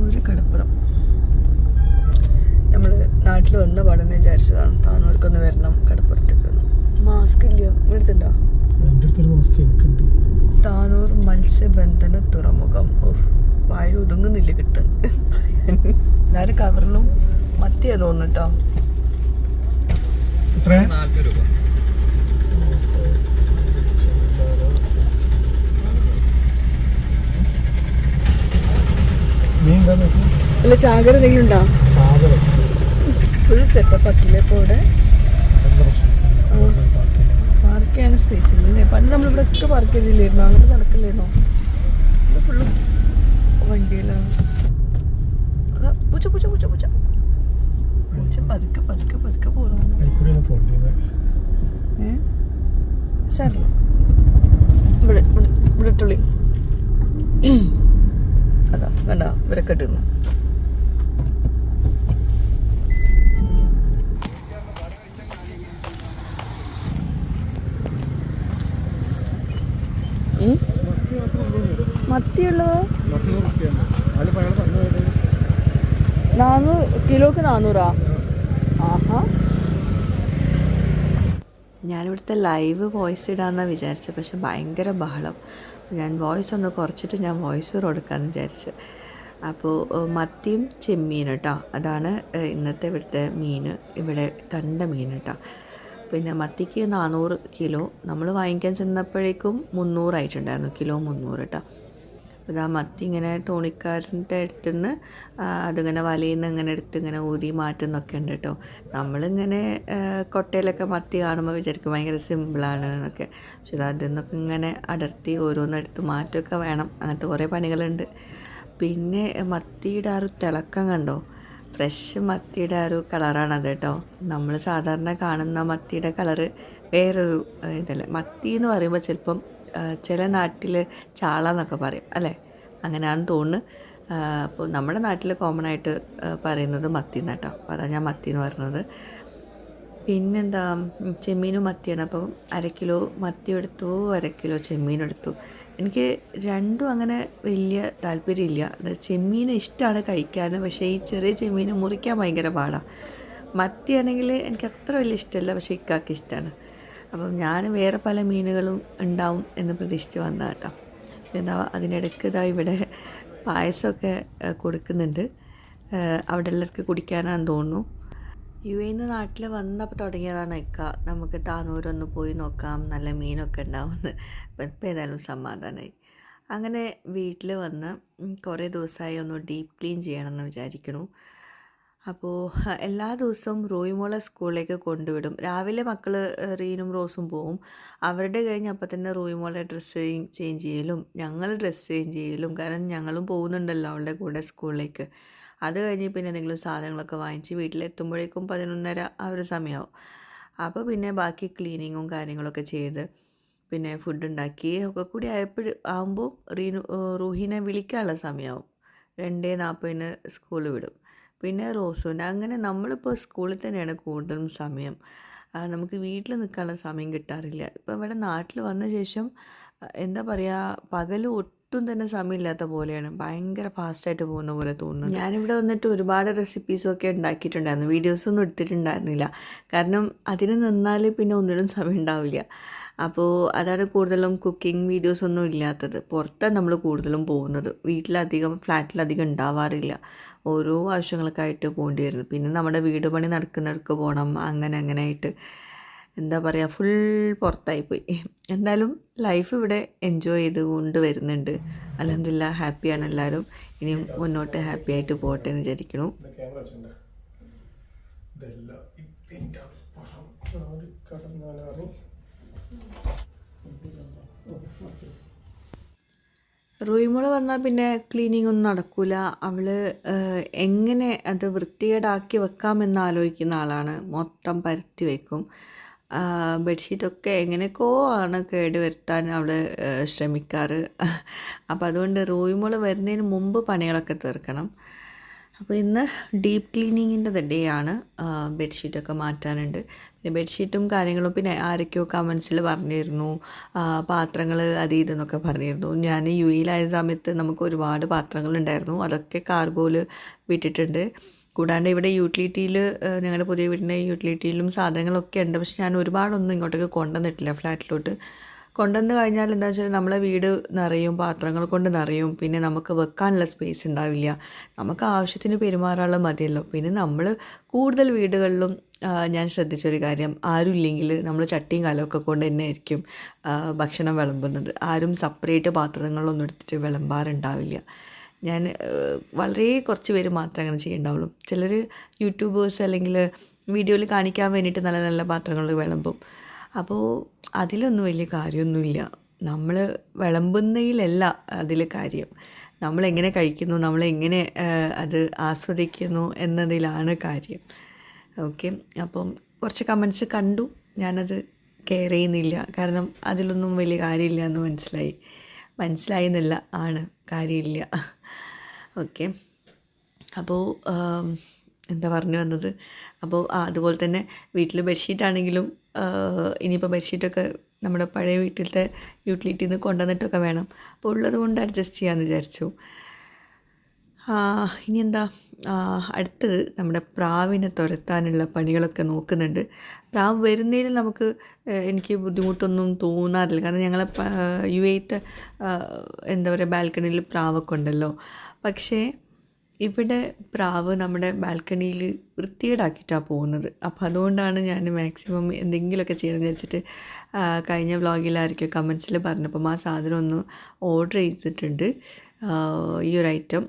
താനൂർ കടപ്പുറം. നമ്മൾ നാട്ടിൽ വന്ന പാടെന്ന് വിചാരിച്ചതാണ് താനൂർക്കൊന്ന് വരണം കടപ്പുറത്തേക്ക്. മാസ്ക് ഇല്ല, എടുത്തുണ്ടോ? താനൂർ മത്സ്യബന്ധന തുറമുഖം. വായിൽ ഒതുങ്ങുന്നില്ല കിട്ടാൻ. എല്ലാവരും കവറിലും മത്തിയാ തോന്നുട്ടോ. അല്ല ചാകര എന്തെങ്കിലും ഉണ്ടോ? ഫുൾ സെറ്റപ്പ് ആക്കില്ലേ ഇപ്പോൾ ഇവിടെ. പാർക്ക് ചെയ്യാൻ സ്പേസ് ഇല്ലേ? പണ്ട് നമ്മളിവിടെ ഒക്കെ പാർക്ക് ചെയ്തില്ലായിരുന്നു, അങ്ങനെ നടക്കില്ലായിരുന്നോ? ഇവിടെ ഫുള്ള് വണ്ടിയിലാണ്. അതാ പൂച്ച പൂച്ച പൂച്ച പൂച്ച പൂച്ച പതുക്കെ പതുക്കെ പതുക്കെ പോകുന്നു. സാറില്ല, ഇവിടെ ഇവിടെ ഇട്ടുള്ളി. അതാ കണ്ട ഇവരൊക്കെ ഇട്ടിരുന്നു. മത്തിയുള്ളോ? 400 കിലോക്ക് 400. ആഹാ. ഞാനിവിടുത്തെ ലൈവ് വോയിസ് ഇടാമെന്നാണ് വിചാരിച്ചത്, പക്ഷെ ഭയങ്കര ബഹളം. ഞാൻ വോയിസ് ഒന്ന് കുറച്ചിട്ട് ഞാൻ വോയിസ് കൊടുക്കാമെന്ന് വിചാരിച്ചു. അപ്പോൾ മത്തിയും ചെമ്മീൻ കേട്ടോ, അതാണ് ഇന്നത്തെ ഇവിടുത്തെ മീൻ, ഇവിടെ കണ്ട മീൻ കേട്ടോ. പിന്നെ മത്തിക്ക് 400 കിലോ. നമ്മൾ വാങ്ങിക്കാൻ ചെന്നപ്പോഴേക്കും 300 ആയിട്ടുണ്ടായിരുന്നു, കിലോ 300 കേട്ടോ. അപ്പോൾ ആ മത്തി ഇങ്ങനെ തോണിക്കാരൻ്റെ അടുത്തുനിന്ന് അതിങ്ങനെ വലയിൽ നിന്ന് ഇങ്ങനെ എടുത്ത് ഇങ്ങനെ ഊതി മാറ്റുന്നൊക്കെ ഉണ്ട് കേട്ടോ. നമ്മളിങ്ങനെ കൊട്ടയിലൊക്കെ മത്തി കാണുമ്പോൾ വിചാരിക്കും ഭയങ്കര സിമ്പിളാണ് എന്നൊക്കെ. പക്ഷെ അതിൽ നിന്നൊക്കെ ഇങ്ങനെ അടർത്തി ഓരോന്നെടുത്ത് മാറ്റമൊക്കെ വേണം, അങ്ങനത്തെ കുറേ പണികളുണ്ട്. പിന്നെ മത്തിയുടെ ആ ഒരു തിളക്കം കണ്ടോ, ഫ്രഷ് മത്തിയുടെ ആ ഒരു കളറാണത് കേട്ടോ. നമ്മൾ സാധാരണ കാണുന്ന മത്തിയുടെ കളറ് വേറൊരു ഇതല്ലേ. മത്തി എന്ന് പറയുമ്പോൾ ചിലപ്പം ചില നാട്ടിൽ ചാള എന്നൊക്കെ പറയും അല്ലേ, അങ്ങനെയാണെന്ന് തോന്നുന്നു. അപ്പോൾ നമ്മുടെ നാട്ടിൽ കോമൺ ആയിട്ട് പറയുന്നത് മത്തി എന്നാട്ടോ. അപ്പോൾ അതാണ് ഞാൻ മത്തി എന്ന് പറയുന്നത്. പിന്നെന്താ, ചെമ്മീനും മത്തിയാണ്. അപ്പോൾ 1/2 കിലോ മത്തി എടുത്തു, 1/2 കിലോ ചെമ്മീൻ എടുത്തു. എനിക്ക് രണ്ടും അങ്ങനെ വലിയ താല്പര്യമില്ല. ചെമ്മീൻ ഇഷ്ടമാണ് കഴിക്കാൻ, പക്ഷേ ഈ ചെറിയ ചെമ്മീൻ മുറിക്കാൻ ഭയങ്കര പാടാണ്. മത്തിയാണെങ്കിൽ എനിക്ക് അത്ര വലിയ ഇഷ്ടമല്ല, പക്ഷേ ഇക്കാക്ക് ഇഷ്ടമാണ്. അപ്പം ഞാൻ വേറെ പല മീനുകളും ഉണ്ടാവും എന്ന് പ്രതീക്ഷിച്ച് വന്നതാണ് കേട്ടോ. എന്താ അതിനിടയ്ക്ക് ഇതാ ഇവിടെ പായസമൊക്കെ കൊടുക്കുന്നുണ്ട്, അവിടെ ഉള്ളവർക്ക് കുടിക്കാനാണെന്ന് തോന്നുന്നു. യുഎഇന്ന് നാട്ടിൽ വന്നപ്പോൾ തുടങ്ങിയതാണ് ഇക്ക, നമുക്ക് താനൂരൊന്ന് പോയി നോക്കാം, നല്ല മീനൊക്കെ ഉണ്ടാവുമെന്ന്. ഇപ്പം ഏതായാലും സമാധാനമായി. അങ്ങനെ വീട്ടിൽ വന്ന് കുറേ ദിവസമായി ഒന്ന് ഡീപ്പ് ക്ലീൻ ചെയ്യണമെന്ന് വിചാരിക്കണു. അപ്പോൾ എല്ലാ ദിവസവും റോയിമോളെ സ്കൂളിലേക്ക് കൊണ്ടുവിടും. രാവിലെ മക്കൾ റീനും റോസും പോവും. അവരുടെ കഴിഞ്ഞ് അപ്പം തന്നെ റോയിമോളെ ഡ്രസ്സ് ചേഞ്ച് ചെയ്യലും ഞങ്ങൾ ഡ്രസ്സ് ചേഞ്ച് ചെയ്യലും, കാരണം ഞങ്ങളും പോകുന്നുണ്ടല്ലോ അവളുടെ കൂടെ സ്കൂളിലേക്ക്. അത് കഴിഞ്ഞ് പിന്നെ എന്തെങ്കിലും സാധനങ്ങളൊക്കെ വാങ്ങിച്ച് വീട്ടിലെത്തുമ്പോഴേക്കും 11:30 ആ ഒരു സമയമാവും. അപ്പോൾ പിന്നെ ബാക്കി ക്ലീനിങ്ങും കാര്യങ്ങളൊക്കെ ചെയ്ത് പിന്നെ ഫുഡ് ഉണ്ടാക്കി ഒക്കെ കൂടി ആകുമ്പോൾ റൂഹിനെ വിളിക്കാനുള്ള സമയമാവും. 2:40 സ്കൂളിൽ വിടും. പിന്നെ റോസുണ്ട്. അങ്ങനെ നമ്മളിപ്പോൾ സ്കൂളിൽ തന്നെയാണ് കൂടുതലും സമയം. നമുക്ക് വീട്ടിൽ നിൽക്കാനുള്ള സമയം കിട്ടാറില്ല. ഇപ്പോൾ ഇവിടെ നാട്ടിൽ വന്ന ശേഷം എന്താ പറയുക, പകൽ ഒട്ടും തന്നെ സമയമില്ലാത്ത പോലെയാണ്, ഭയങ്കര ഫാസ്റ്റായിട്ട് പോകുന്ന പോലെ തോന്നുന്നു. ഞാനിവിടെ വന്നിട്ട് ഒരുപാട് റെസിപ്പീസൊക്കെ ഉണ്ടാക്കിയിട്ടുണ്ടായിരുന്നു, വീഡിയോസൊന്നും എടുത്തിട്ടുണ്ടായിരുന്നില്ല. കാരണം അതിന് നിന്നാൽ പിന്നെ ഒന്നിനും സമയം ഉണ്ടാവില്ല. അപ്പോൾ അതാണ് കൂടുതലും കുക്കിംഗ് വീഡിയോസൊന്നും ഇല്ലാത്തത്. പുറത്താണ് നമ്മൾ കൂടുതലും പോകുന്നത്, വീട്ടിലധികം ഫ്ലാറ്റിലധികം ഉണ്ടാവാറില്ല. ഓരോ ആവശ്യങ്ങൾക്കായിട്ട് പോകേണ്ടി വരുന്നു. പിന്നെ നമ്മുടെ വീട് പണി നടക്കുന്നിടക്ക് പോകണം, അങ്ങനെ ആയിട്ട് എന്താ പറയുക, ഫുൾ പുറത്തായിപ്പോയി. എന്തായാലും ലൈഫ് ഇവിടെ എൻജോയ് ചെയ്ത് കൊണ്ട് വരുന്നുണ്ട്. അൽഹംദുലില്ലാഹ് ഹാപ്പിയാണ് എല്ലാവരും. ഇനിയും മുന്നോട്ട് ഹാപ്പി ആയിട്ട് പോകട്ടെ എന്ന് വിചാരിക്കുന്നു. റൂയിമോള് വന്നാൽ പിന്നെ ക്ലീനിങ് ഒന്നും നടക്കില്ല. അവൾ എങ്ങനെ അത് വൃത്തികേടാക്കി വെക്കാമെന്ന് ആലോചിക്കുന്ന ആളാണ്. മൊത്തം പരത്തി വയ്ക്കും. ബെഡ്ഷീറ്റൊക്കെ എങ്ങനെയൊക്കെയോ ആണ് കേട് വരുത്താൻ അവൾ ശ്രമിക്കാറ്. അപ്പോൾ അതുകൊണ്ട് റൂയിമോള് വരുന്നതിന് മുമ്പ് പണികളൊക്കെ തീർക്കണം. അപ്പോൾ ഇന്ന് ഡീപ്പ് ക്ലീനിങ്ങിൻ്റെ ഡേ ആണ്. ബെഡ്ഷീറ്റൊക്കെ മാറ്റാനുണ്ട്. പിന്നെ ബെഡ്ഷീറ്റും കാര്യങ്ങളും, പിന്നെ ആരൊക്കെയോ കമൻസിൽ പറഞ്ഞിരുന്നു പാത്രങ്ങൾ അത് ഇതെന്നൊക്കെ പറഞ്ഞിരുന്നു. ഞാൻ UAE-ലായ സമയത്ത് നമുക്ക് ഒരുപാട് പാത്രങ്ങളുണ്ടായിരുന്നു. അതൊക്കെ കാർഗോയിൽ വിട്ടിട്ടുണ്ട്. കൂടാണ്ട് ഇവിടെ യൂട്ടിലിറ്റിയിൽ, ഞങ്ങളുടെ പുതിയ വീടിൻ്റെ യൂട്ടിലിറ്റിയിലും സാധനങ്ങളൊക്കെ ഉണ്ട്. പക്ഷെ ഞാൻ ഒരുപാടൊന്നും ഇങ്ങോട്ടേക്ക് കൊണ്ടുവന്നിട്ടില്ല ഫ്ലാറ്റിലോട്ട്. കൊണ്ടുവന്ന് കഴിഞ്ഞാൽ എന്താ വെച്ചാൽ നമ്മളെ വീട് നിറയും, പാത്രങ്ങൾ കൊണ്ട് നിറയും. പിന്നെ നമുക്ക് വെക്കാനുള്ള സ്പേസ് ഉണ്ടാവില്ല. നമുക്ക് ആവശ്യത്തിന് പെരുമാറാനുള്ള മതിയല്ലോ. പിന്നെ നമ്മൾ കൂടുതൽ വീടുകളിലും ഞാൻ ശ്രദ്ധിച്ചൊരു കാര്യം, ആരും ഇല്ലെങ്കിൽ നമ്മൾ ചട്ടിയും കാലമൊക്കെ കൊണ്ട് തന്നെ ആയിരിക്കും ഭക്ഷണം വിളമ്പുന്നത്. ആരും സെപ്പറേറ്റ് പാത്രങ്ങളൊന്നും എടുത്തിട്ട് വിളമ്പാറുണ്ടാവില്ല. ഞാൻ വളരെ കുറച്ച് പേര് മാത്രമേ അങ്ങനെ ചെയ്യുന്നുണ്ടാവുള്ളൂ. ചിലർ യൂട്യൂബേഴ്സ് അല്ലെങ്കിൽ വീഡിയോയിൽ കാണിക്കാൻ വേണ്ടിയിട്ട് നല്ല നല്ല പാത്രങ്ങൾ വിളമ്പും. അപ്പോൾ അതിലൊന്നും വലിയ കാര്യമൊന്നുമില്ല. നമ്മൾ വിളമ്പുന്നതിലല്ല അതിൽ കാര്യം. നമ്മളെങ്ങനെ കഴിക്കുന്നു, നമ്മളെങ്ങനെ അത് ആസ്വദിക്കുന്നു എന്നതിലാണ് കാര്യം. ഓക്കെ, അപ്പം കുറച്ച് കമൻസ് കണ്ടു. ഞാനത് കെയർ ചെയ്യുന്നില്ല. കാരണം അതിലൊന്നും വലിയ കാര്യമില്ല എന്ന് മനസ്സിലായി എന്നല്ല, ആണ് കാര്യമില്ല. ഓക്കെ, അപ്പോൾ എന്താ പറഞ്ഞു വന്നത്, അപ്പോൾ അതുപോലെ തന്നെ വീട്ടിൽ ബെഡ്ഷീറ്റാണെങ്കിലും ഇനിയിപ്പോൾ ബെഡ്ഷീറ്റൊക്കെ നമ്മുടെ പഴയ വീട്ടിലത്തെ യൂട്ടിലിറ്റിയിൽ നിന്ന് കൊണ്ടുവന്നിട്ടൊക്കെ വേണം. അപ്പോൾ ഉള്ളത് കൊണ്ട് അഡ്ജസ്റ്റ് ചെയ്യാമെന്ന് വിചാരിച്ചു. ഇനി എന്താ, അടുത്തത് നമ്മുടെ പ്രാവിനെ തുരത്താനുള്ള പണികളൊക്കെ നോക്കുന്നുണ്ട്. പ്രാവ് വരുന്നതിൽ എനിക്ക് ബുദ്ധിമുട്ടൊന്നും തോന്നാറില്ല. കാരണം ഞങ്ങളെ UAE-ത്തെ എന്താ പറയുക, ബാൽക്കണിയിൽ പ്രാവൊക്കെ ഉണ്ടല്ലോ. പക്ഷേ ഇവിടെ പ്രാവ് നമ്മുടെ ബാൽക്കണിയിൽ വൃത്തികേടാക്കിയിട്ടാണ് പോകുന്നത്. അപ്പോൾ അതുകൊണ്ടാണ് ഞാൻ മാക്സിമം എന്തെങ്കിലുമൊക്കെ ചെയ്യണമെന്ന് വിചാരിച്ചിട്ട് കഴിഞ്ഞ വ്ളോഗിലായിരിക്കും കമൻസിൽ പറഞ്ഞപ്പം ആ സാധനം ഒന്ന് ഓർഡർ ചെയ്തിട്ടുണ്ട്. ഈ ഒരു ഐറ്റം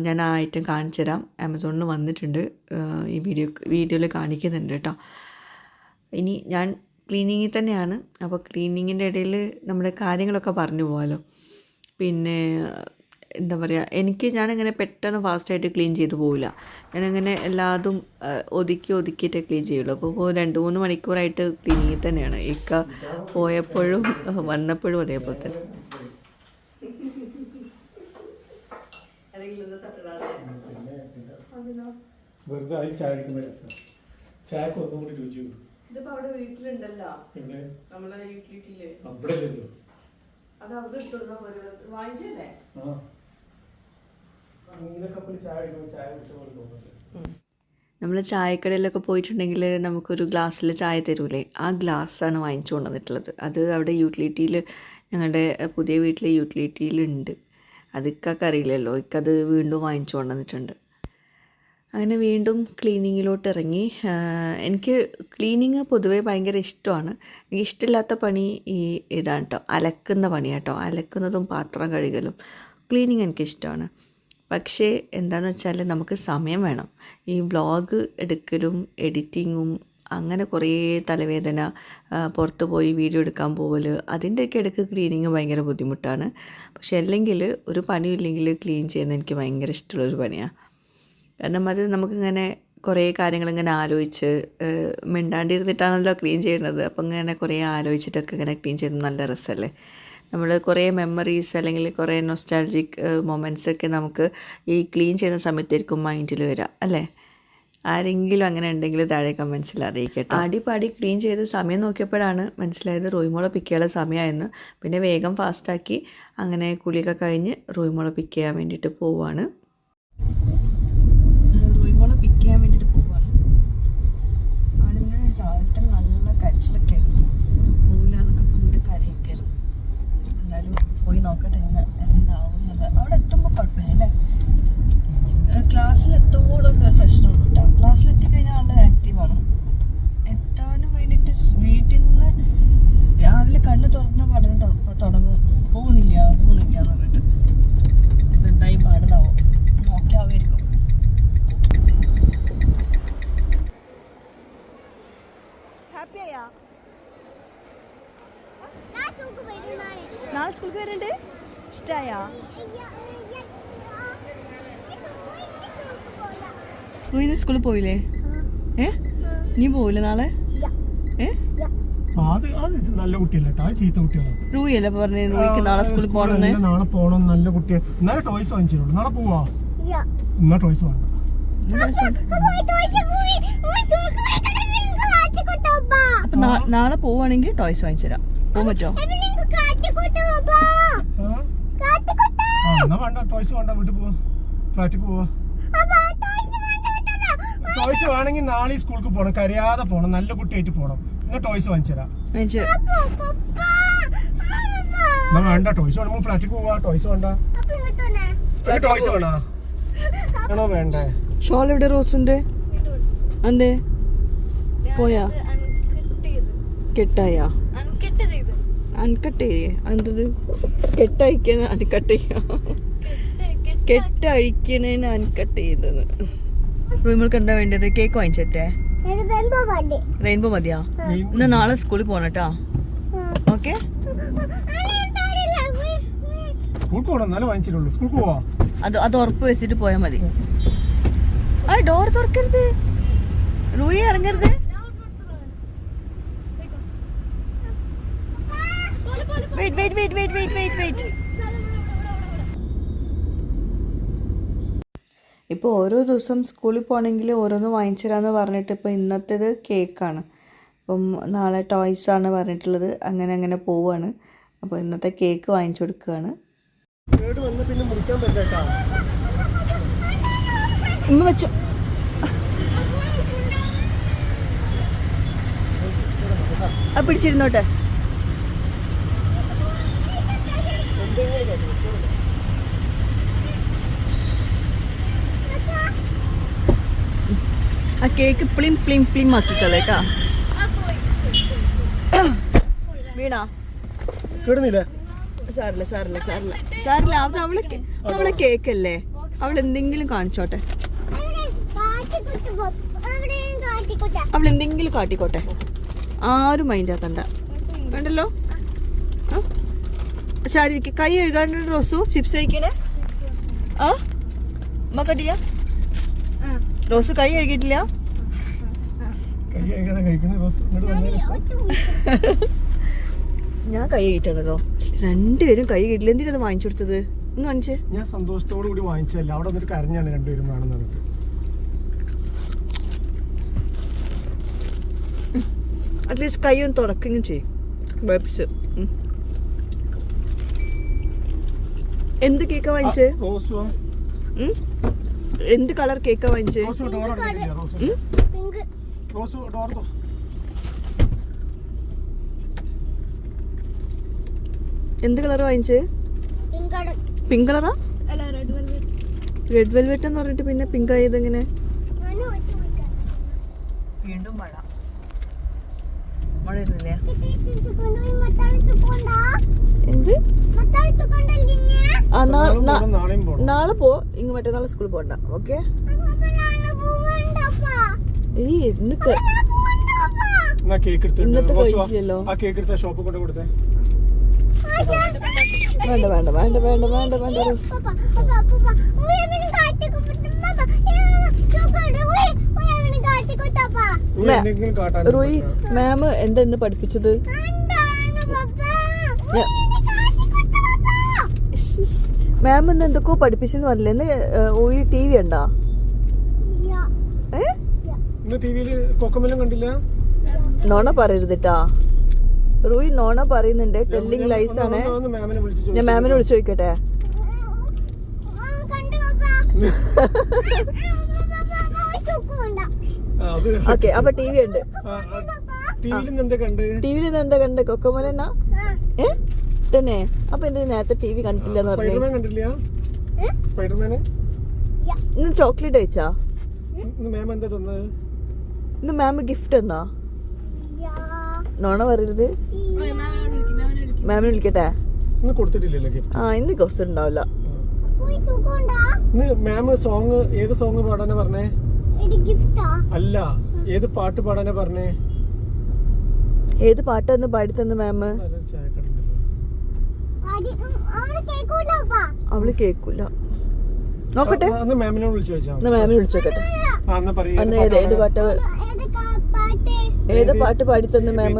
ഞാൻ ആ ഐറ്റം കാണിച്ചു തരാം. ആമസോണിൽ വന്നിട്ടുണ്ട്. ഈ വീഡിയോയിൽ കാണിക്കുന്നുണ്ട് കേട്ടോ. ഇനി ഞാൻ ക്ലീനിങ്ങിൽ തന്നെയാണ്. അപ്പോൾ ക്ലീനിങ്ങിൻ്റെ ഇടയിൽ നമ്മുടെ കാര്യങ്ങളൊക്കെ പറഞ്ഞു പോകാമല്ലോ. പിന്നെ എന്താ പറയുക, ഞാനങ്ങനെ പെട്ടെന്ന് ഫാസ്റ്റായിട്ട് ക്ലീൻ ചെയ്ത് പോവില്ല. ഞാനങ്ങനെ എല്ലാതും ഒതുക്കിയിട്ടേ ക്ലീൻ ചെയ്യുള്ളൂ. അപ്പോൾ 2-3 മണിക്കൂറായിട്ട് ക്ലീനിങ്ങിൽ തന്നെയാണ്. ഇക്ക പോയപ്പോഴും വന്നപ്പോഴും അതേപോലെ തന്നെ. ഇതിപ്പോൾ അവിടെ വീട്ടിലുണ്ടല്ലോ, നമ്മളെ യൂട്ടിലിറ്റിയില്. അത് അവിടെ എടുത്തോളൂ, വാങ്ങിച്ചല്ലേ. നമ്മൾ ചായക്കടയിലൊക്കെ പോയിട്ടുണ്ടെങ്കിൽ നമുക്കൊരു ഗ്ലാസ്സിൽ ചായ തരൂലേ, ആ ഗ്ലാസ്സാണ് വാങ്ങിച്ചു കൊണ്ടുവന്നിട്ടുള്ളത്. അത് അവിടെ യൂട്ടിലിറ്റിയിൽ, ഞങ്ങളുടെ പുതിയ വീട്ടിലെ യൂട്ടിലിറ്റിയിലുണ്ട്. അത് ഇക്കൊക്കെ അറിയില്ലല്ലോ, ഇക്കത് വീണ്ടും വാങ്ങിച്ചു കൊണ്ടുവന്നിട്ടുണ്ട്. അങ്ങനെ വീണ്ടും ക്ലീനിങ്ങിലോട്ട് ഇറങ്ങി. എനിക്ക് ക്ലീനിങ് പൊതുവേ ഭയങ്കര ഇഷ്ടമാണ്. എനിക്ക് ഇഷ്ടമില്ലാത്ത പണി ഇതാണ് കേട്ടോ, അലക്കുന്ന പണിയാണ് കേട്ടോ. അലക്കുന്നതും പാത്രം കഴുകലും ക്ലീനിങ് എനിക്കിഷ്ടമാണ്. പക്ഷേ എന്താണെന്ന് വെച്ചാൽ നമുക്ക് സമയം വേണം. ഈ വ്ളോഗ് എടുക്കലും എഡിറ്റിങ്ങും അങ്ങനെ കുറേ തലവേദന, പുറത്ത് പോയി വീഡിയോ എടുക്കാൻ പോകൽ, അതിൻ്റെയൊക്കെ ഇടയ്ക്ക് ക്ലീനിങ് ഭയങ്കര ബുദ്ധിമുട്ടാണ്. പക്ഷേ അല്ലെങ്കിൽ ഒരു പണിയില്ലെങ്കിൽ ക്ലീൻ ചെയ്യുന്നത് എനിക്ക് ഭയങ്കര ഇഷ്ടമുള്ളൊരു പണിയാണ്. കാരണം അത് നമുക്കിങ്ങനെ കുറേ കാര്യങ്ങളിങ്ങനെ ആലോചിച്ച്, മിണ്ടാണ്ടിരുന്നിട്ടാണല്ലോ ക്ലീൻ ചെയ്യുന്നത്. അപ്പം ഇങ്ങനെ കുറേ ആലോചിച്ചിട്ടൊക്കെ ഇങ്ങനെ ക്ലീൻ ചെയ്യുന്നത് നല്ല രസമല്ലേ. നമ്മൾ കുറേ മെമ്മറീസ് അല്ലെങ്കിൽ കുറേ നൊസ്റ്റാൾജിക് മൊമെൻറ്റ്സൊക്കെ നമുക്ക് ഈ ക്ലീൻ ചെയ്യുന്ന സമയത്തായിരിക്കും മൈൻഡിൽ വരിക അല്ലേ. ആരെങ്കിലും അങ്ങനെ ഉണ്ടെങ്കിൽ താഴെ കമൻസിൽ അറിയിക്കട്ടെ. ആടിപ്പാടി ക്ലീൻ ചെയ്ത് സമയം നോക്കിയപ്പോഴാണ് മനസ്സിലായത് റോയ്മോളെ പിക്ക് ചെയ്യാനുള്ള സമയമായിരുന്നു. പിന്നെ വേഗം ഫാസ്റ്റാക്കി അങ്ങനെ കുളിയൊക്കെ കഴിഞ്ഞ് റോയ്മോളെ പിക്ക് ചെയ്യാൻ വേണ്ടിയിട്ട് പോവുകയാണ്. പിക്ക് ചെയ്യാൻ വേണ്ടിയിട്ട് പോവുകയാണ്. ആളിന്ന് രാവിലെ തന്നെ നല്ല കരച്ചിലൊക്കെ ആയിരുന്നു. പോവില്ല എന്നൊക്കെ പറഞ്ഞിട്ട് കരയൊക്കെ ആയിരുന്നു. എന്തായാലും പോയി നോക്കട്ടെ ഇന്ന് എന്താവുന്നത്. അവിടെ എത്തുമ്പോൾ കുഴപ്പമില്ല അല്ലേ. ക്ലാസ്സിലെത്തോളം ഒരു പ്രശ്നമുള്ളൂ കേട്ടോ. ക്ലാസ്സിലെത്തിക്കഴിഞ്ഞാൽ ആൾ ആക്റ്റീവാണ്. എത്താനും വേണ്ടിയിട്ട് വീട്ടിൽ നിന്ന് രാവിലെ കണ്ണ് തുറന്ന പഠനം തുടങ്ങും. പോകുന്നില്ല എന്ന് പറഞ്ഞിട്ട് എന്തായി പാടുന്നാവോ, നോക്കിയാവുമായിരിക്കും. നാളെ സ്കൂൾക്ക് വരുന്നുണ്ട്. ഇഷ്ടായാ? റൂയിന് സ്കൂളിൽ പോയില്ലേ? നീ പോവില്ല നാളെ? നല്ല കുട്ടിയല്ല, ചീത്ത കുട്ടികളാണ്. റൂയല്ലേ പറഞ്ഞേ റൂയിക്ക് നാളെ സ്കൂളിൽ പോകണം. നാളെ പോകണം, നല്ല കുട്ടിയെ. ഇന്നലെ ടോയ്സ് വാങ്ങിച്ചിട്ടുള്ളൂ. നാളെ പോവാ. എന്നാ ടോയ്സ് വേണ്ട. നാളെ പോവാണെങ്കിൽ ടോയ്സ് വാങ്ങിച്ചു തരാം. പോകാൻ പറ്റുമോ? എന്നാ വേണ്ട, ടോയ്സ് വേണ്ട, വീട്ടിൽ പോവാ, ഫ്ലാറ്റിൽ പോവാ. ടോയ്സ് വേണമെങ്കിൽ നാളെ സ്കൂൾക്ക് പോകണം, കരയാതെ പോകണം, നല്ല കുട്ടിയായിട്ട് പോകണം. എന്നാ ടോയ്സ് വാങ്ങിച്ചുതരാം. എന്നാ വേണ്ട, ടോയ്സ് വേണം, ഫ്ലാറ്റിൽ പോവാ. ടോയ്സ് വേണ്ട, ടോയ്സ് വേണോ? ആണോ വേണ്ടേ? ഷോൾ എവിടെ റോസിന്റെ? അന്തേ പോയാ? കെട്ടായാ? അൺകട്ട് ചെയ്യേ? എന്തത് കെട്ടഴിക്കുന്ന അൺകട്ട് ചെയ്യാ? കെട്ടഴിക്കണേന് അൺകട്ട് ചെയ്തത്. റൂമിൾക്ക് എന്താ വേണ്ടത്? കേക്ക് വാങ്ങിച്ചേ? റെയിൻബോ മതിയാ? ഇന്ന് നാളെ സ്കൂളിൽ പോണട്ടാ. ഓക്കെ, അത് ഉറപ്പ് വെച്ചിട്ട് പോയാ മതി. ആ ഡോർ തുറക്കരുത്, റൂയി ഇറങ്ങരുത്. വെയിറ്റ്. ഇപ്പോൾ ഓരോ ദിവസം സ്കൂളിൽ പോകണമെങ്കിൽ ഓരോന്ന് വാങ്ങിച്ചു തരാമെന്ന് പറഞ്ഞിട്ട് ഇപ്പോൾ ഇന്നത്തേത് കേക്കാണ്. അപ്പം നാളെ ടോയ്സ് ആണ് പറഞ്ഞിട്ടുള്ളത്. അങ്ങനെ പോവുകയാണ്. അപ്പോൾ ഇന്നത്തെ കേക്ക് വാങ്ങിച്ചു കൊടുക്കുകയാണ്. ഉമ്മ വെച്ചോ. അത് പിടിച്ചിരുന്നോട്ടെ. ആ കേക്ക് പ്ലിം ആക്കിക്കളേട്ടാ. വീണാ? സാറില്ല അത് അവളെ കേക്കല്ലേ, അവളെന്തെങ്കിലും കാണിച്ചോട്ടെ, അവളെന്തെങ്കിലും കാട്ടിക്കോട്ടെ, ആരും മൈൻഡ് ആക്കണ്ട. വേണ്ടല്ലോ. ശാരീരിക്ക് കൈ എഴുതാണ്ട് റോസു ചിപ്സ് കഴിക്കണേ. ആ മക്കട്ടിയ റോസ് കൈ കഴുകിയിട്ടില്ല. ഞാൻ കൈ കഴുകിട്ടാണല്ലോ. രണ്ടുപേരും കൈ കഴുകിയില്ല. എന്തിനാ വാങ്ങിച്ചു കൊടുത്തത്? ഒന്ന് കാണിച്ചേ. ഞാൻ സന്തോഷത്തോടു കൂടി വാങ്ങിച്ചല്ല, അവിടെ വന്നിട്ട് കരഞ്ഞാണ് രണ്ടുപേരും വേണമെന്ന് പറഞ്ഞിട്ട്. അറ്റ്ലീസ്റ്റ് കൈ ഒന്ന് തുറക്കുകയും ചെയ്യും. ബബ്സ് എന്ത് കേക്കാ വാങ്ങിച്ചേ? എന്ത് കളർ കേക്കാ വാങ്ങിച്ചേ? എന്ത് കളർ വാങ്ങിച്ചേ? പിങ്ക് കളറാ? റെഡ് വെൽവെറ്റ് എന്ന് പറഞ്ഞിട്ട് പിന്നെ പിങ്ക് ആയത് എങ്ങനെ? വീണ്ടും മഴ വരുന്നില്ലേ? എന്ത്? നാളെ പോ, ഇങ്ങ് മറ്റന്നാളെ സ്കൂളിൽ പോകണ്ട. ഓക്കെ, ഇന്നത്തെ കഴിച്ചില്ലല്ലോ. വേണ്ട റൂയി മാം എന്താ ഇന്ന് പഠിപ്പിച്ചത്? മാം ഇന്ന് എന്തൊക്കെയോ പഠിപ്പിച്ചെന്ന് പറഞ്ഞില്ലേ? ഇന്ന് ഓയി ടി വി ഉണ്ടോ? നോണ പറയരുതിട്ടാ റൂയി, നോണ പറയുന്നുണ്ട്. ടെല്ലിംഗ് ലൈസ് ആണ്. ഞാൻ മാമിനെ വിളിച്ചു ചോദിക്കട്ടെ. ഓക്കെ, അപ്പൊ ടി വി ഉണ്ട്. ടിവിയിൽ എന്താ കണ്ട്? കൊക്കമലെന്നാ തന്നെ? അപ്പൊ എന്ത് നേരത്തെ ടി വി കണ്ടിട്ടില്ലെന്ന് പറഞ്ഞു? ഇന്ന് ചോക്ലേറ്റ് കഴിച്ചാ? ഇന്ന് മാം ഗിഫ്റ്റ് എന്നാ? നോണ പറയരുത്. മാമിനെ വിളിക്കട്ടെ. ആ ഇന്ന് കൊടുത്തിട്ടുണ്ടാവില്ല. സോങ് ഏത് സോങ് പാടാനാ പറഞ്ഞേ? അല്ല, ഏത് പാട്ട് പാടാനാ പറഞ്ഞേ? ഏത് പാട്ടാന്ന് പാടിത്തന്ന് മാം? അവള് കേക്കൂല. നോക്കട്ടെ, മാമിനെ വിളിച്ചോക്കട്ടെ. ഏത് പാട്ട് പാടിത്തന്ന് മാം?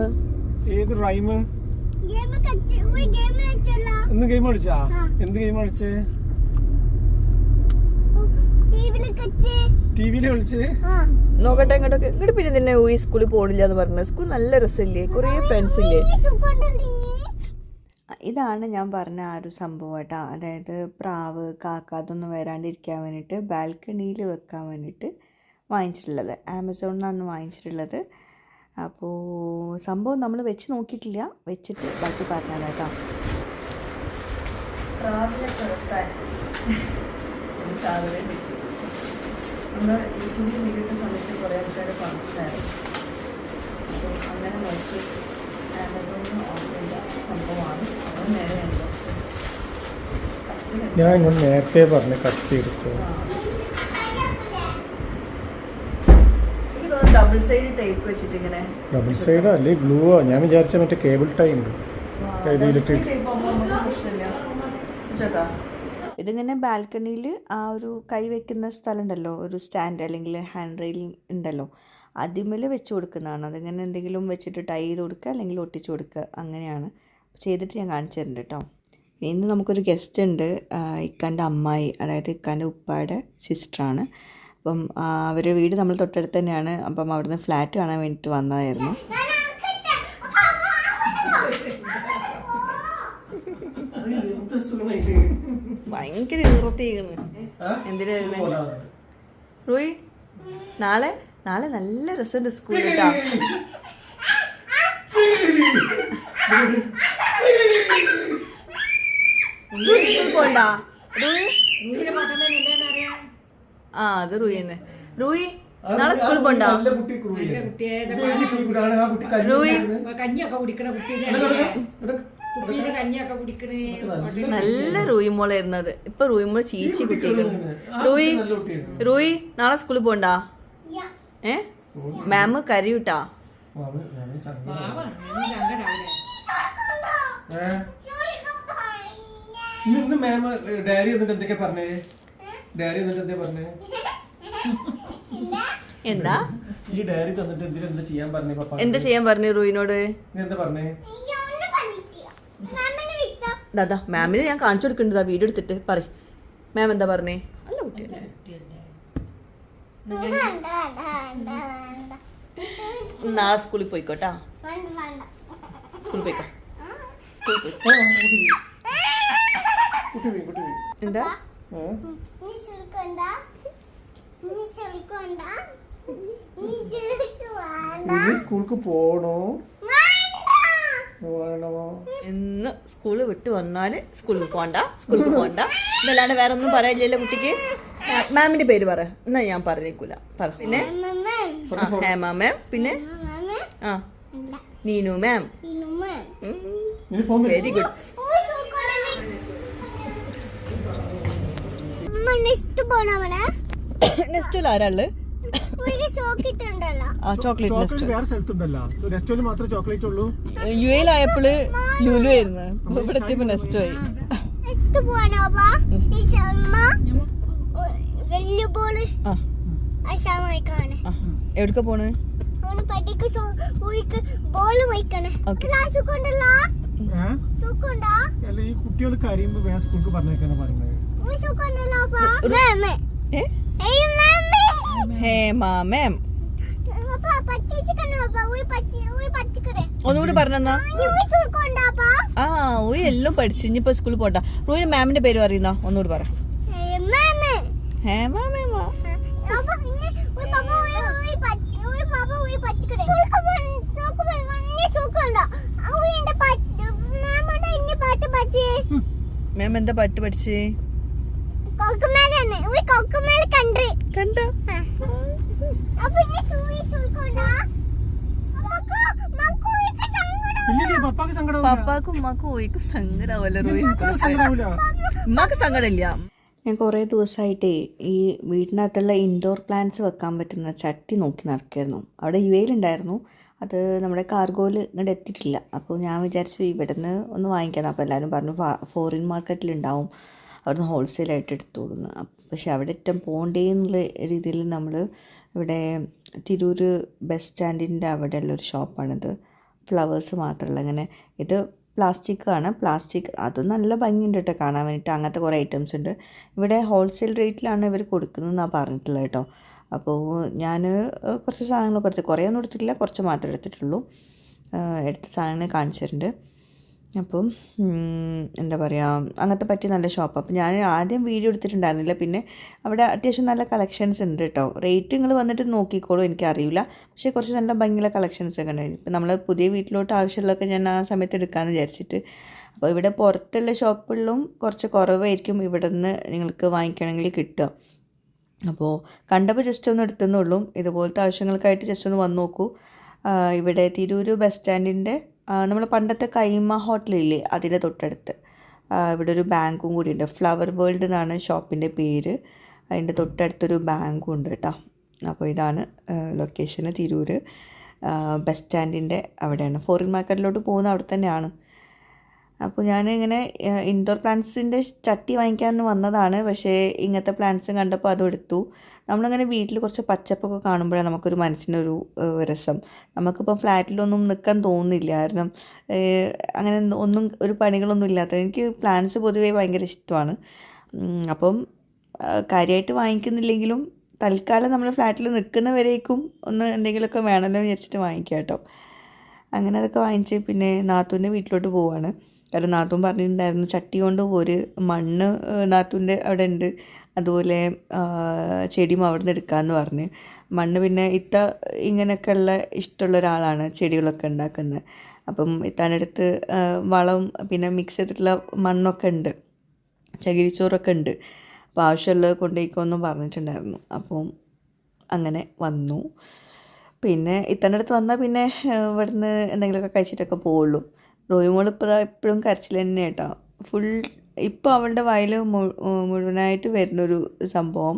ഏത് റൈമ്? ഇന്ന് ഗെയിം കളിച്ചാ? എന്ത് ഗെയിം കളിച്ചേ? ടിവിയില് വിളിച്ച് നോക്കട്ടെ ഇങ്ങോട്ടൊക്കെ ഇങ്ങോട്ട്. പിന്നെ നിന്നെ ഈ സ്കൂളിൽ പോണില്ല എന്ന് പറഞ്ഞത്. സ്കൂൾ നല്ല രസമില്ലേ, കുറേ ഫ്രണ്ട്സ് ഇല്ലേ. ഇതാണ് ഞാൻ പറഞ്ഞ ആ ഒരു സംഭവം കേട്ടോ. അതായത് പ്രാവ്, കാക്ക അതൊന്നും വരാണ്ടിരിക്കാൻ വേണ്ടിയിട്ട് ബാൽക്കണിയിൽ വെക്കാൻ വേണ്ടിയിട്ട് വാങ്ങിച്ചിട്ടുള്ളത്. ആമസോണിൽ നിന്നാണ് വാങ്ങിച്ചിട്ടുള്ളത്. അപ്പോൾ സംഭവം നമ്മൾ വെച്ച് നോക്കിയിട്ടില്ല, വെച്ചിട്ട് ബാക്കി പറഞ്ഞാൽ കേട്ടോ. പ്രാവിനൊക്കെ വെക്കാൻ സാധനം കിട്ടി. നമ്മൾ യൂട്യൂബിൽ വീടിട്ട സമയത്ത് കുറേ ആൾക്കാർ പറഞ്ഞിട്ടുണ്ടായിരുന്നു. അപ്പോൾ അങ്ങനെ നോക്കി ആമസോണിൽ ഓർഡർ ചെയ്ത സംഭവമാണ്. അത് നേരെ ഞാൻ ഇങ്ങനെ നേരത്തെ പറഞ്ഞ് കട്ട് ചെയ്തിട്ട് ഡബിൾ സൈഡ് ടൈപ്പ് വെച്ചിട്ട് ഇങ്ങനെ. ഡബിൾ സൈഡ് അല്ലേ ഗ്ലൂ? ഞാൻ വിചാരിച്ച മറ്റേ കേബിൾ ടൈ ഉണ്ട്. ഇതിങ്ങനെ ബാൽക്കണിയിൽ ആ ഒരു കൈ വെക്കുന്ന സ്ഥലം ഉണ്ടല്ലോ, ഒരു സ്റ്റാൻഡ് അല്ലെങ്കിൽ ഹാൻഡ് റെയിൽ ഉണ്ടല്ലോ, അതിമേൽ വെച്ച് കൊടുക്കുന്നതാണ്. അതിങ്ങനെ എന്തെങ്കിലും വെച്ചിട്ട് ടൈ ചെയ്ത് കൊടുക്കുക അല്ലെങ്കിൽ ഒട്ടിച്ച് കൊടുക്കുക, അങ്ങനെയാണ് ചെയ്തിട്ട് ഞാൻ കാണിച്ചു തരുന്നുണ്ട് കേട്ടോ. ഇന്ന് നമുക്കൊരു ഗസ്റ്റ് ഉണ്ട്, ഇക്കാൻ്റെ അമ്മായി, അതായത് ഇക്കാൻ്റെ ഉപ്പായുടെ സിസ്റ്ററാണ്. അപ്പം അവരുടെ വീട് നമ്മൾ തൊട്ടടുത്ത് തന്നെയാണ്. അപ്പം അവിടുന്ന് ഫ്ലാറ്റ് കാണാൻ വേണ്ടിയിട്ട് വന്നതായിരുന്നു. ഭയങ്കര ഈറത്തിയാണ്. എന്തിനാ റൂയി? നാളെ നല്ല രസമുണ്ട് സ്കൂളിൽ കേട്ടോ. സ്കൂളിൽ പോണ്ടാ റൂയി? ആ അത് റൂയി തന്നെ. റൂയി നാളെ സ്കൂളിൽ പോണ്ടാ? റൂയി കഞ്ഞിയൊക്കെ കുടിക്കണ കുട്ടി, കഞ്ഞിയൊക്കെ കുടിക്കണേ. നല്ല റൂയി മോളായിരുന്നത്. ഇപ്പൊ റൂയി മോള് ചീച്ചി കുട്ടിയേക്കുന്നു. റൂയി നാളെ സ്കൂളിൽ പോണ്ടാ? മാം കരയൂട്ടാ. ഇന്ന് മാം ഡയറി എന്നിട്ട് എന്തൊക്കെ പറഞ്ഞേ? ഡയറി എന്നിട്ട് എന്താ പറഞ്ഞേ? എന്താ ഈ ഡയറി തന്നിട്ട് എന്താ ചെയ്യാൻ പറഞ്ഞേ? പപ്പ എന്താ ചെയ്യാൻ പറഞ്ഞു റൂയിനോട്? എന്താ പറഞ്ഞേ? ദാദാ മാമിന് ഞാൻ കാണിച്ചു കൊടുക്കേണ്ടതാ, വീഡിയോ എടുത്തിട്ട് പറയും. മാം എന്താ പറഞ്ഞേ? അല്ല കുട്ടിയല്ലേ. നാളെ സ്കൂളിൽ പോയിക്കോട്ടാ. സ്കൂളിൽ പോയിക്കോ. സ്കൂളിൽ പോയി. എന്താ സ്കൂൾക്ക് പോണോ? ഇന്ന് സ്കൂള് വിട്ട് വന്നാല് സ്കൂളിൽ പോണ്ട, സ്കൂളിൽ പോണ്ട. ഇതല്ലാണ്ട് വേറെ ഒന്നും പറയില്ലല്ലോ കുട്ടിക്ക്. മാമിന്റെ പേര് പറ. എന്നാ ഞാൻ പറഞ്ഞേക്കൂല. പറ. പിന്നെ ഹേമ മാം, പിന്നെ ആ Neenu ma'am. Very good. Next ആരാള്? ചോക്ലേറ്റ് മാത്രമേ ചോക്ലേറ്റ് ഉള്ളൂ. യു എയിലായപ്പോള് ലുലു ആയിരുന്നു, ഇവിടെ എത്തിയപ്പോ നെക്സ്റ്റ് ആയി. എവിടക്ക പോണ്? ഈ കുട്ടികൾ കരയുമ്പോ വേറെ സ്കൂൾക്ക് പറഞ്ഞേക്കാണ് പറയുന്നത്. ഹേമ മാം ഒന്നുകൂടി പറഞ്ഞെന്നാ. ആ ഊയി എല്ലാം പഠിച്ചു. ഇനിയിപ്പോ സ്കൂളിൽ പോണ്ട. റൂയിന് മാമിന്റെ പേര് പറയുന്ന ഒന്നുകൂടി പറ. ഹേമ മാമോ? മാം എന്താ പാട്ട് പഠിച്ചേ? കണ്ടോ? പപ്പാക്കും ഉമ്മാക്കും ഊയിക്കും സങ്കടാവല്ലോ. റൂയി സ്കൂളിൽ ഉമ്മാക്ക് സങ്കടമില്ല. ഞാൻ കുറേ ദിവസമായിട്ടേ ഈ വീടിനകത്തുള്ള ഇൻഡോർ പ്ലാന്റ്സ് വെക്കാൻ പറ്റുന്ന ചട്ടി നോക്കി നടക്കായിരുന്നു. അവിടെ യു എയിലുണ്ടായിരുന്നു, അത് നമ്മുടെ കാർഗോയിൽ ഇങ്ങോട്ട് എത്തിയിട്ടില്ല. അപ്പോൾ ഞാൻ വിചാരിച്ചു ഇവിടെ നിന്ന് ഒന്ന് വാങ്ങിക്കാം. അപ്പോൾ എല്ലാവരും പറഞ്ഞു ഫോറിൻ മാർക്കറ്റിലുണ്ടാവും, അവിടുന്ന് ഹോൾസെയിലായിട്ട് എടുത്തോളുന്നു. പക്ഷെ അവിടെ ഏറ്റവും പോകേണ്ടെന്നുള്ള രീതിയിൽ നമ്മൾ ഇവിടെ തിരൂർ ബസ് സ്റ്റാൻഡിൻ്റെ അവിടെയുള്ളൊരു ഷോപ്പാണിത്. ഫ്ലവേഴ്സ് മാത്രമല്ല, ഇങ്ങനെ ഇത് പ്ലാസ്റ്റിക്കാണ്. പ്ലാസ്റ്റിക് അത് നല്ല ഭംഗിയുണ്ട് കേട്ടോ കാണാൻ വേണ്ടിയിട്ട്. അങ്ങനത്തെ കുറേ ഐറ്റംസ് ഉണ്ട്. ഇവിടെ ഹോൾസെയിൽ റേറ്റിലാണ് ഇവർ കൊടുക്കുന്നതെന്നാണ് പറഞ്ഞിട്ടുള്ളത് കേട്ടോ. അപ്പോൾ ഞാൻ കുറച്ച് സാധനങ്ങളൊക്കെ എടുത്ത്, കുറേ ഒന്നും എടുത്തിട്ടില്ല, കുറച്ച് മാത്രമേ എടുത്തിട്ടുള്ളൂ. എടുത്ത സാധനങ്ങൾ കാണിച്ചിട്ടുണ്ട്. അപ്പം എന്താ പറയുക, അങ്ങനത്തെ പറ്റിയ നല്ല ഷോപ്പ്. അപ്പോൾ ഞാൻ ആദ്യം വീഡിയോ എടുത്തിട്ടുണ്ടായിരുന്നില്ല. പിന്നെ അവിടെ അത്യാവശ്യം നല്ല കളക്ഷൻസ് ഉണ്ട് കേട്ടോ. റേറ്റ് നിങ്ങൾ വന്നിട്ട് നോക്കിക്കോളൂ, എനിക്കറിയില്ല. പക്ഷേ കുറച്ച് നല്ല ഭംഗിയുള്ള കളക്ഷൻസ് ഒക്കെ ഉണ്ടായിരുന്നു. ഇപ്പം നമ്മൾ പുതിയ വീട്ടിലോട്ട് ആവശ്യമുള്ളതൊക്കെ ഞാൻ ആ സമയത്ത് എടുക്കാമെന്ന് വിചാരിച്ചിട്ട്. അപ്പോൾ ഇവിടെ പുറത്തുള്ള ഷോപ്പുകളിലും കുറച്ച് കുറവായിരിക്കും ഇവിടെ നിന്ന് നിങ്ങൾക്ക് വാങ്ങിക്കണമെങ്കിൽ കിട്ടുക. അപ്പോൾ കണ്ടപ്പോൾ ജസ്റ്റ് ഒന്ന് എടുത്തെന്നുള്ളൂ. ഇതുപോലത്തെ ആവശ്യങ്ങൾക്കായിട്ട് ജസ്റ്റ് ഒന്ന് വന്ന് നോക്കൂ. ഇവിടെ തിരൂർ ബസ് സ്റ്റാൻഡിൻ്റെ നമ്മൾ പണ്ടത്തെ കൈമ ഹോട്ടലില്ലേ, അതിൻ്റെ തൊട്ടടുത്ത് ഇവിടെ ഒരു ബാങ്കും കൂടി ഉണ്ട്. ഫ്ലവർ വേൾഡ് എന്നാണ് ഷോപ്പിൻ്റെ പേര്. അതിൻ്റെ തൊട്ടടുത്തൊരു ബാങ്കും ഉണ്ട് കേട്ടോ. അപ്പോൾ ഇതാണ് ലൊക്കേഷന്, തിരൂർ ബസ് സ്റ്റാൻഡിൻ്റെ അവിടെയാണ്. ഫോറിൻ മാർക്കറ്റിലോട്ട് പോകുന്ന അവിടെ തന്നെയാണ്. അപ്പോൾ ഞാനിങ്ങനെ ഇൻഡോർ പ്ലാന്റ്സിൻ്റെ ചട്ടി വാങ്ങിക്കാൻ വന്നതാണ്. പക്ഷേ ഇങ്ങനത്തെ പ്ലാന്റ്സും കണ്ടപ്പോൾ അതും എടുത്തു. നമ്മളങ്ങനെ വീട്ടിൽ കുറച്ച് പച്ചപ്പൊക്കെ കാണുമ്പോഴാണ് നമുക്കൊരു മനസ്സിനൊരു രസം. നമുക്കിപ്പോൾ ഫ്ലാറ്റിലൊന്നും നിൽക്കാൻ തോന്നുന്നില്ല. കാരണം അങ്ങനെ ഒന്നും ഒരു പണികളൊന്നും ഇല്ലാത്ത എനിക്ക് പ്ലാന്റ്സ് പൊതുവേ ഭയങ്കര ഇഷ്ടമാണ്. അപ്പം കാര്യമായിട്ട് വാങ്ങിക്കുന്നില്ലെങ്കിലും തൽക്കാലം നമ്മൾ ഫ്ലാറ്റിൽ നിൽക്കുന്നവരേക്കും ഒന്ന് എന്തെങ്കിലുമൊക്കെ വേണമല്ലോ വിചാരിച്ചിട്ട് വാങ്ങിക്കാം കേട്ടോ. അങ്ങനെ അതൊക്കെ വാങ്ങിച്ച് പിന്നെ നാത്തൂൻ്റെ വീട്ടിലോട്ട് പോവുകയാണ്. കാരണം നാത്തൂൻ പറഞ്ഞിട്ടുണ്ടായിരുന്നു ചട്ടി കൊണ്ട് ഒരു മണ്ണ് നാത്തൂൻ്റെ അവിടെ ഉണ്ട്, അതുപോലെ ചെടിയും അവിടെ നിന്ന് എടുക്കാമെന്ന് പറഞ്ഞ്. മണ്ണ് പിന്നെ ഇങ്ങനെയൊക്കെ ഉള്ള ഇഷ്ടമുള്ള ഒരാളാണ് ചെടികളൊക്കെ ഉണ്ടാക്കുന്നത്. അപ്പം ഇത്താൻ്റെ അടുത്ത് വളം പിന്നെ മിക്സ് ചെയ്തിട്ടുള്ള മണ്ണൊക്കെ ഉണ്ട്, ചകിരിച്ചോറൊക്കെ ഉണ്ട്. അപ്പോൾ ആവശ്യമുള്ളത് കൊണ്ടുപോയിക്കോന്നും പറഞ്ഞിട്ടുണ്ടായിരുന്നു. അപ്പം അങ്ങനെ വന്നു. പിന്നെ ഇത്തൻ്റെ അടുത്ത് വന്നാൽ പിന്നെ ഇവിടുന്ന് എന്തെങ്കിലുമൊക്കെ കഴിച്ചിട്ടൊക്കെ പോവുള്ളൂ. റോയിമോൾ ഇപ്പോൾ എപ്പോഴും കരച്ചിൽ തന്നെ കേട്ടോ. ഫുൾ ഇപ്പോൾ അവളുടെ വായിൽ മുഴുവനായിട്ട് വരുന്നൊരു സംഭവം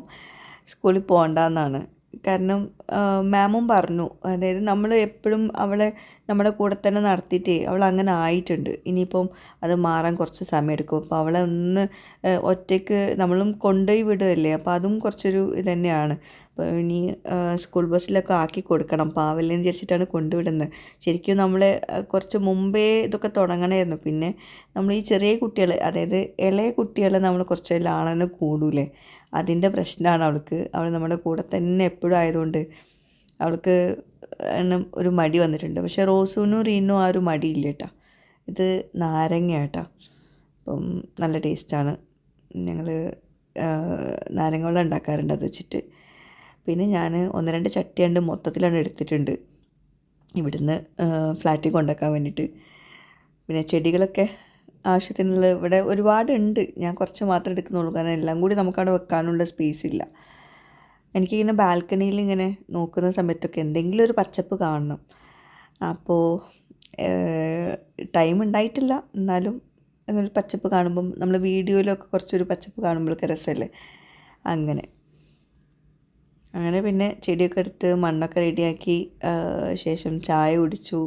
സ്കൂളിൽ പോകണ്ടെന്നാണ്. കാരണം മാമും പറഞ്ഞു, അതായത് നമ്മൾ എപ്പോഴും അവളെ നമ്മുടെ കൂടെ തന്നെ നടത്തിയിട്ടേ അവൾ അങ്ങനെ ആയിട്ടുണ്ട്. ഇനിയിപ്പം അത് മാറാൻ കുറച്ച് സമയമെടുക്കും. അപ്പോൾ അവളെ ഒന്ന് ഒറ്റയ്ക്ക് നമ്മളും കൊണ്ടുപോയി വിടുകയല്ലേ, അപ്പോൾ അതും കുറച്ചൊരു ഇത് തന്നെയാണ്. അപ്പോൾ ഇനി സ്കൂൾ ബസ്സിലൊക്കെ ആക്കി കൊടുക്കണം, പാവല്ലെന്ന് വിചാരിച്ചിട്ടാണ് കൊണ്ടുവിടുന്നത്. ശരിക്കും നമ്മൾ കുറച്ച് മുമ്പേ ഇതൊക്കെ തുടങ്ങണമായിരുന്നു. പിന്നെ നമ്മൾ ഈ ചെറിയ കുട്ടികൾ, അതായത് ഇളയ കുട്ടികളെ നമ്മൾ കുറച്ച് ലാളന കൂടൂലേ, അതിൻ്റെ പ്രശ്നമാണ് അവൾക്ക്. അവൾ നമ്മുടെ കൂടെ തന്നെ എപ്പോഴും ആയതുകൊണ്ട് അവൾക്ക് ഒരു മടി വന്നിട്ടുണ്ട്. പക്ഷേ റോസൂനും റീനും ആ ഒരു മടിയില്ല കേട്ടോ. ഇത് നാരങ്ങ കേട്ടോ. അപ്പം നല്ല ടേസ്റ്റാണ്. ഞങ്ങൾ നാരങ്ങ വെള്ളം ഉണ്ടാക്കാറുണ്ട് അത് വെച്ചിട്ട്. പിന്നെ ഞാൻ 1-2 ചട്ടിയുണ്ട് മൊത്തത്തിലാണ് എടുത്തിട്ടുണ്ട് ഇവിടുന്ന് ഫ്ലാറ്റിൽ കൊണ്ടുവയ്ക്കാൻ വേണ്ടിയിട്ട്. പിന്നെ ചെടികളൊക്കെ ആവശ്യത്തിനുള്ള ഇവിടെ ഒരുപാടുണ്ട്. ഞാൻ കുറച്ച് മാത്രമേ എടുക്കുന്നുള്ളൂ, കാരണം എല്ലാം കൂടി നമുക്കവിടെ വെക്കാനുള്ള സ്പേസ് ഇല്ല. എനിക്കിങ്ങനെ ബാൽക്കണിയിൽ ഇങ്ങനെ നോക്കുന്ന സമയത്തൊക്കെ എന്തെങ്കിലും ഒരു പച്ചപ്പ് കാണണം. അപ്പോൾ ടൈം ഉണ്ടായിട്ടില്ല, എന്നാലും അങ്ങനെ പച്ചപ്പ് കാണുമ്പം നമ്മൾ വീഡിയോയിലൊക്കെ കുറച്ചൊരു പച്ചപ്പ് കാണുമ്പോഴൊക്കെ രസമല്ലേ. അങ്ങനെ പിന്നെ ചെടിയൊക്കെ എടുത്ത് മണ്ണൊക്കെ റെഡിയാക്കി ശേഷം ചായ കുടിച്ചു.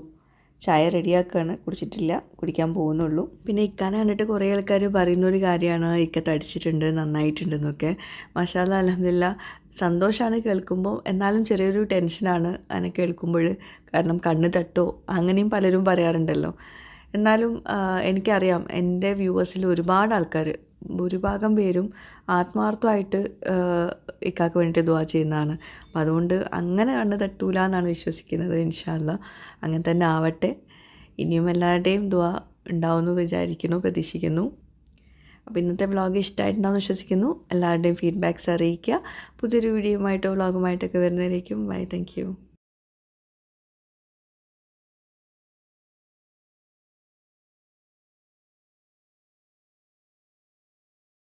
ചായ റെഡിയാക്കുകയാണ്, കുടിച്ചിട്ടില്ല, കുടിക്കാൻ പോകുന്നുള്ളൂ. പിന്നെ ഇക്കാനെ കണ്ടിട്ട് കുറേ ആൾക്കാർ പറയുന്നൊരു കാര്യമാണ് ഇക്ക തടിച്ചിട്ടുണ്ട്, നന്നായിട്ടുണ്ടെന്നൊക്കെ. മാഷാ അല്ലാഹ് അൽഹംദുലില്ലാ, സന്തോഷമാണ് കേൾക്കുമ്പോൾ. എന്നാലും ചെറിയൊരു ടെൻഷനാണ് അതിനെ കേൾക്കുമ്പോൾ. കാരണം കണ്ണ് തട്ടോ അങ്ങനെയും പലരും പറയാറുണ്ടല്ലോ. എന്നാലും എനിക്കറിയാം എൻ്റെ വ്യൂവേഴ്സിൽ ഒരുപാട് ആൾക്കാർ, ഭൂരിഭാഗം പേരും ആത്മാർത്ഥമായിട്ട് ഇക്കാക്ക് വേണ്ടിയിട്ട് ദുആ ചെയ്യുന്നതാണ്. അപ്പോൾ അതുകൊണ്ട് അങ്ങനെ കണ്ണ് തട്ടൂല എന്നാണ് വിശ്വസിക്കുന്നത്. ഇൻഷാ അല്ലാഹ് അങ്ങനെ തന്നെ ആവട്ടെ. ഇനിയും എല്ലാവരുടെയും ദുആ ഉണ്ടാവുമെന്ന് വിചാരിക്കുന്നു, പ്രതീക്ഷിക്കുന്നു. അപ്പോൾ ഇന്നത്തെ വ്ളോഗ് ഇഷ്ടമായിട്ടുണ്ടാവുമെന്ന് വിശ്വസിക്കുന്നു. എല്ലാവരുടെയും ഫീഡ്ബാക്ക്സ് അറിയിക്കുക. പുതിയൊരു വീഡിയോയുമായിട്ടോ വ്ളോഗുമായിട്ടൊക്കെ വരുന്നതായിരിക്കും. Bye, thank U.